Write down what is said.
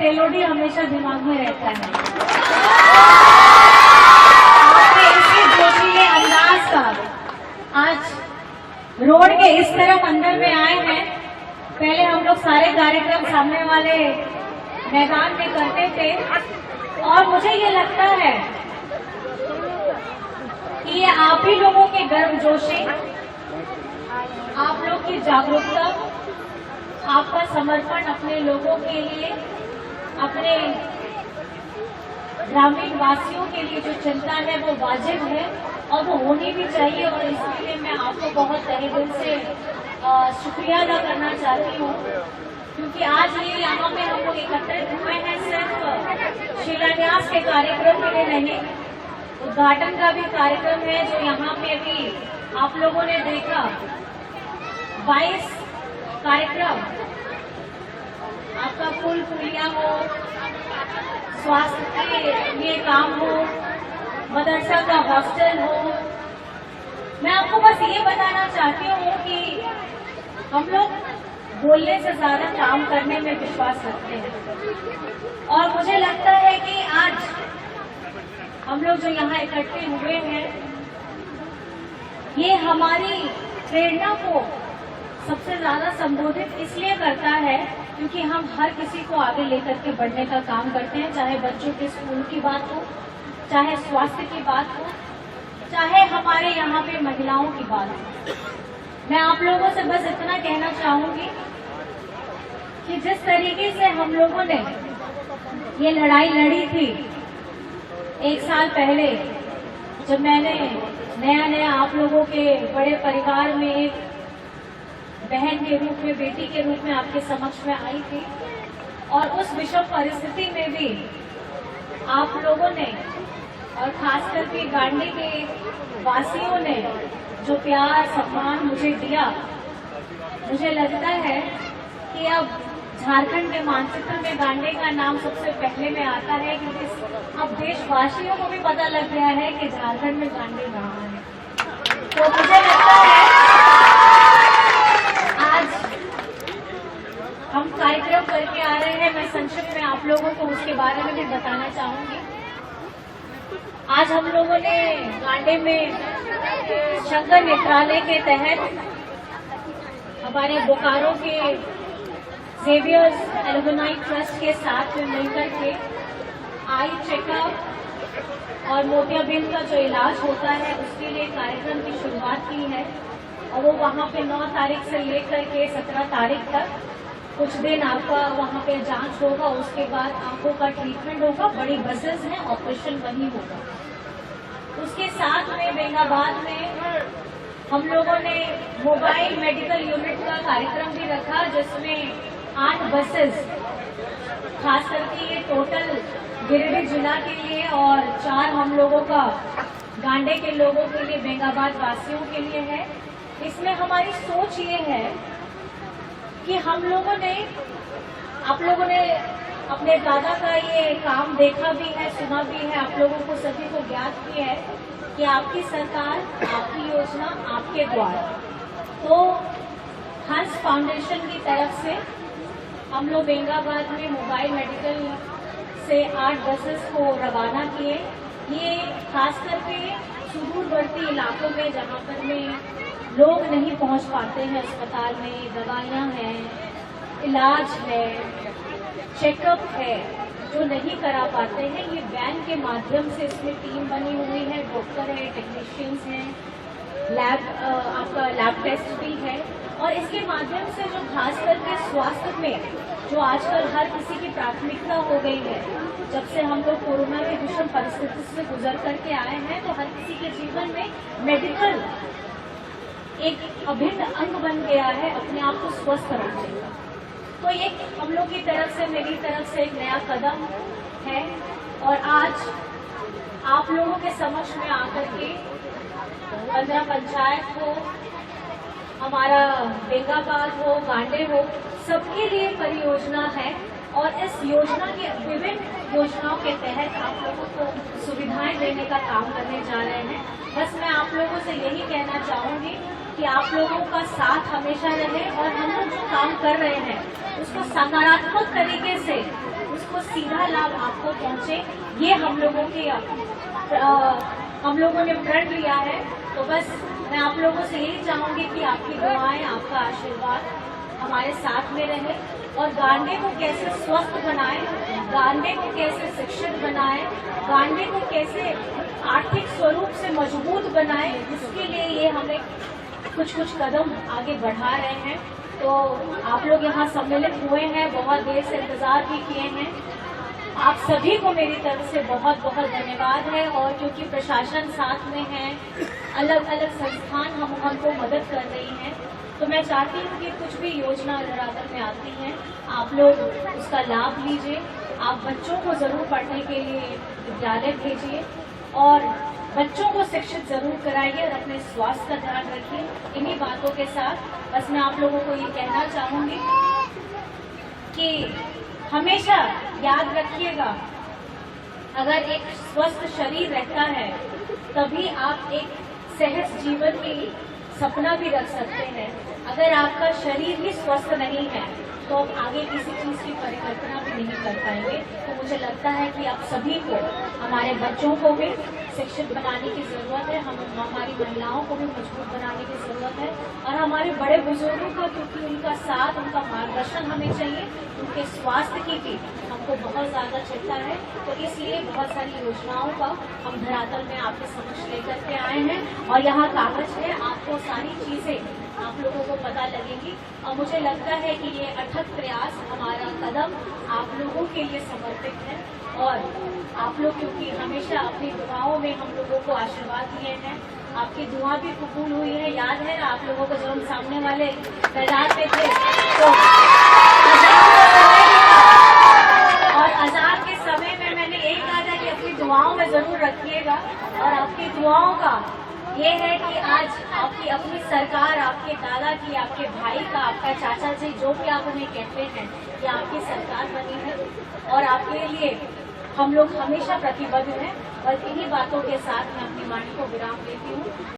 Melody हमेशा दिमाग में रहता है। आपके इसी जोशीले अंदाज का आज रोड के इस तरफ अंदर में आए हैं। पहले हम लोग सारे कार्यक्रम सामने वाले मैदान में करते थे और मुझे ये लगता है कि ये आप ही लोगों की गर्मजोशी, आप लोग की जागरूकता, आपका समर्पण अपने लोगों के लिए, अपने ग्रामीण वासियों के लिए जो चिंता है वो वाजिब है और वो होनी भी चाहिए। और इसलिए मैं आपको बहुत तहे दिल से शुक्रिया अदा करना चाहती हूँ, क्योंकि आज ये यहाँ पे हम लोग एकत्रित हुए हैं सिर्फ शिलान्यास के कार्यक्रम के लिए नहीं, उद्घाटन का भी कार्यक्रम है जो यहाँ पे अभी आप लोगों ने देखा। 22 कार्यक्रम, आपका पुल पुलिया हो, स्वास्थ्य के लिए काम हो, मदरसा का हॉस्टल हो। मैं आपको बस ये बताना चाहती हूँ कि हम लोग बोलने से ज्यादा काम करने में विश्वास रखते हैं और मुझे लगता है कि आज हम लोग जो यहाँ इकट्ठे हुए हैं ये हमारी प्रेरणा को सबसे ज्यादा संबोधित इसलिए करता है क्योंकि हम हर किसी को आगे लेकर के बढ़ने का काम करते हैं, चाहे बच्चों के स्कूल की बात हो, चाहे स्वास्थ्य की बात हो, चाहे हमारे यहाँ पे महिलाओं की बात हो। मैं आप लोगों से बस इतना कहना चाहूंगी कि जिस तरीके से हम लोगों ने ये लड़ाई लड़ी थी 1 साल पहले, जब मैंने नया आप लोगों के बड़े परिवार में एक बहन के रूप में, बेटी के रूप में आपके समक्ष में आई थी और उस विषम परिस्थिति में भी आप लोगों ने और खास करके गांडी के वासियों ने जो प्यार सम्मान मुझे दिया, मुझे लगता है कि अब झारखंड के मानचित्र में गांडी का नाम सबसे पहले में आता है, क्योंकि अब देशवासियों को भी पता लग गया है कि झारखंड में गांडी कहाँ है। तो मुझे लगता है आज हम कार्यक्रम करके आ रहे हैं। मैं संक्षिप्त में आप लोगों को उसके बारे में भी बताना चाहूंगी। आज हम लोगों ने गांडी में शंकर नेत्रालय के तहत हमारे बोकारो के जेवियर्स एल्युमनाई ट्रस्ट के साथ में मिलकर के आई चेकअप और मोतियाबिंद का जो इलाज होता है उसके लिए कार्यक्रम की शुरुआत की है और वो वहाँ पे 9 तारीख से लेकर के 17 तारीख तक कुछ दिन आपका वहाँ पे जांच होगा, उसके बाद आंखों का ट्रीटमेंट होगा। बड़ी बसेस हैं, ऑपरेशन वहीं होगा। उसके साथ में बेंगाबाद में हम लोगों ने मोबाइल मेडिकल यूनिट का कार्यक्रम भी रखा, जिसमें 8 बसेस खास करके ये टोटल गिरिडीह जिला के लिए और 4 हम लोगों का गांडे के लोगों के लिए, बेंगाबाद वासियों के लिए है। इसमें हमारी सोच ये है कि हम लोगों ने, आप लोगों ने अपने दादा का ये काम देखा भी है, सुना भी है, आप लोगों को सभी को ज्ञात भी है कि आपकी सरकार, आपकी योजना, आपके द्वार। तो हंस फाउंडेशन की तरफ से हम लोग बेंगाबाद में मोबाइल मेडिकल से 8 बसेस को रवाना किए। ये खास करके सुदूरवर्ती इलाकों में जहाँ पर में लोग नहीं पहुँच पाते हैं, अस्पताल में दवाइयाँ हैं, इलाज है, चेकअप है, जो नहीं करा पाते हैं, ये वैन के माध्यम से इसमें टीम बनी हुई है, डॉक्टर है, टेक्नीशियंस हैं, लैब आपका लैब टेस्ट भी है और इसके माध्यम से जो खास करके स्वास्थ्य में जो आजकल हर किसी की प्राथमिकता हो गई है, जब से हम लोग कोरोना की विषम परिस्थिति से गुजर करके आए हैं, तो हर किसी के जीवन में मेडिकल एक अभिन्न अंग बन गया है अपने आप को स्वस्थ रखने का। तो ये हम लोग की तरफ से, मेरी तरफ से एक नया कदम है और आज आप लोगों के समक्ष में आकर के 15 पंचायत हो, हमारा बेंगाबाद हो, गांडे हो, सबके लिए परियोजना है और इस योजना के विभिन्न योजनाओं के तहत आप लोगों को सुविधाएं देने का काम करने जा रहे हैं। बस मैं आप लोगों से यही कहना चाहूंगी कि आप लोगों का साथ हमेशा रहे और हम लोग जो काम कर रहे हैं उसको सकारात्मक तरीके से उसको सीधा लाभ आपको पहुंचे, ये हम लोगों ने प्रण लिया है। तो बस मैं आप लोगों से यही चाहूंगी कि आपकी दुआएं, आपका आशीर्वाद हमारे साथ में रहे और गांडे को कैसे स्वस्थ बनाए, गांडे को कैसे शिक्षित बनाए, गांडे को कैसे आर्थिक स्वरूप से मजबूत बनाए, इसके लिए ये हमें कुछ कदम आगे बढ़ा रहे हैं। तो आप लोग यहाँ सम्मिलित हुए हैं, बहुत देर से इंतजार भी किए हैं। आप सभी को मेरी तरफ से बहुत बहुत धन्यवाद है। और क्योंकि प्रशासन साथ में है, अलग अलग संस्थान हमको मदद कर रही हैं, तो मैं चाहती हूँ कि कुछ भी योजना धरातल में आती है आप लोग उसका लाभ लीजिए। आप बच्चों को जरूर पढ़ने के लिए विद्यालय भेजिए और बच्चों को शिक्षित जरूर कराइए और अपने स्वास्थ्य का ध्यान रखिए। इन्हीं बातों के साथ बस मैं आप लोगों को ये कहना चाहूंगी कि हमेशा याद रखिएगा, अगर एक स्वस्थ शरीर रहता है तभी आप एक सहज जीवन की सपना भी रख सकते हैं। अगर आपका शरीर ही स्वस्थ नहीं है तो आप आगे किसी चीज की परिकल्पना भी नहीं कर पाएंगे। तो मुझे लगता है कि आप सभी को, हमारे बच्चों को भी शिक्षित बनाने की जरूरत है, हमारी महिलाओं को भी मजबूत बनाने की जरूरत है और हमारे बड़े बुजुर्गों का, क्योंकि उनका साथ, उनका मार्गदर्शन हमें चाहिए, उनके स्वास्थ्य की भी हमको बहुत ज्यादा चिंता है। तो इसलिए बहुत सारी योजनाओं का हम धरातल में आपके समक्ष लेकर के आए हैं और यहाँ कागज है, आपको सारी चीजें आप लोगों को पता लगेगी। और मुझे लगता है कि ये अथक प्रयास, हमारा कदम आप लोगों के लिए समर्पित है और आप लोग क्योंकि हमेशा अपनी दुआओं में हम लोगों को आशीर्वाद दिए हैं, आपकी दुआ भी कबूल हुई है। याद है आप लोगों को जब हम सामने वाले मैदान में थे तो और अजान के समय में मैंने यही कहा था कि अपनी दुआओं में जरूर रखिएगा। और आपकी दुआओं का ये है कि आज आपकी अपनी सरकार, आपके दादा की, आपके भाई का, आपका चाचा जी, जो भी आप उन्हें कहते हैं, कि आपकी सरकार बनी है और आपके लिए हम लोग हमेशा प्रतिबद्ध हैं। और इन्हीं बातों के साथ मैं अपनी वाणी को विराम देती हूँ।